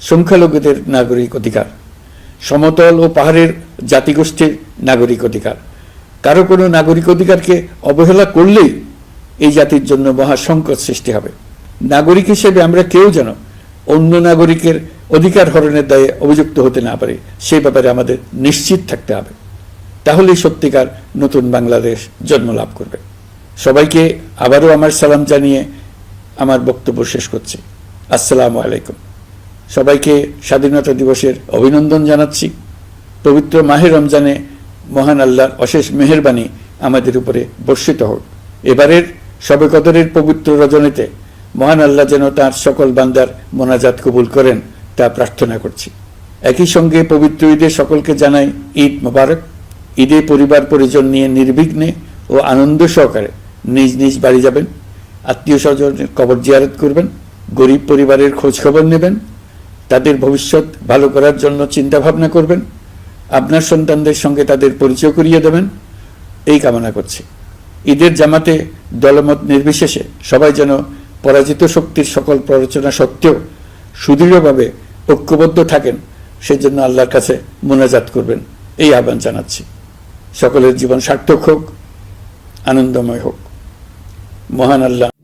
Speaker 1: সংখ্যালঘুদের নাগরিক অধিকার, সমতল ও পাহাড়ের জাতিগোষ্ঠীর নাগরিক অধিকার। কারো কোনো নাগরিক অধিকারকে অবহেলা করলেই এই জাতির জন্য মহা সংকট সৃষ্টি হবে। নাগরিক হিসেবে আমরা কেউ যেন অন্য নাগরিকের অধিকার হরণের দায়ে অভিযুক্ত হতে না পারি, সেই ব্যাপারে আমাদের নিশ্চিত থাকতে হবে। তাহলেই সত্যিকার নতুন বাংলাদেশ জন্ম লাভ করবে। সবাইকে আবারও আমার সালাম জানিয়ে আমার বক্তব্য শেষ করছি। আসসালামু আলাইকুম। সবাইকে স্বাধীনতা দিবসের অভিনন্দন জানাচ্ছি। পবিত্র মাহে রমজানে মহান আল্লাহর অশেষ মেহেরবানি আমাদের উপরে বর্ষিত হোক। এবারের শবে কদরের পবিত্র রজনীতে মহান আল্লাহ যেন তাঁর সকল বান্দার মোনাজাত কবুল করেন তা প্রার্থনা করছি। একই সঙ্গে পবিত্র ঈদে সকলকে জানাই ঈদ মোবারক। ঈদে পরিবার পরিজন নিয়ে নির্বিঘ্নে ও আনন্দ সহকারে নিজ নিজ বাড়ি যাবেন, আত্মীয় স্বজনের কবর জিয়ারত করবেন, গরিব পরিবারের খোঁজ খবর নেবেন, তাদের ভবিষ্যৎ ভালো করার জন্য চিন্তা ভাবনা করবেন, আপনার সন্তানদের সঙ্গে তাদের পরিচয় করিয়ে দেবেন, এই কামনা করছি। ঈদের জামাতে দলমত নির্বিশেষে সবাই যেন পরাজিত শক্তির সকল প্ররোচনা সত্ত্বেও সুদৃঢ়ভাবে ঐক্যবদ্ধ থাকেন, সেজন্য আল্লাহর কাছে মোনাজাত করবেন, এই আহ্বান জানাচ্ছি। সকলের জীবন সার্থক হোক, আনন্দময় হোক। মহান আল্লাহ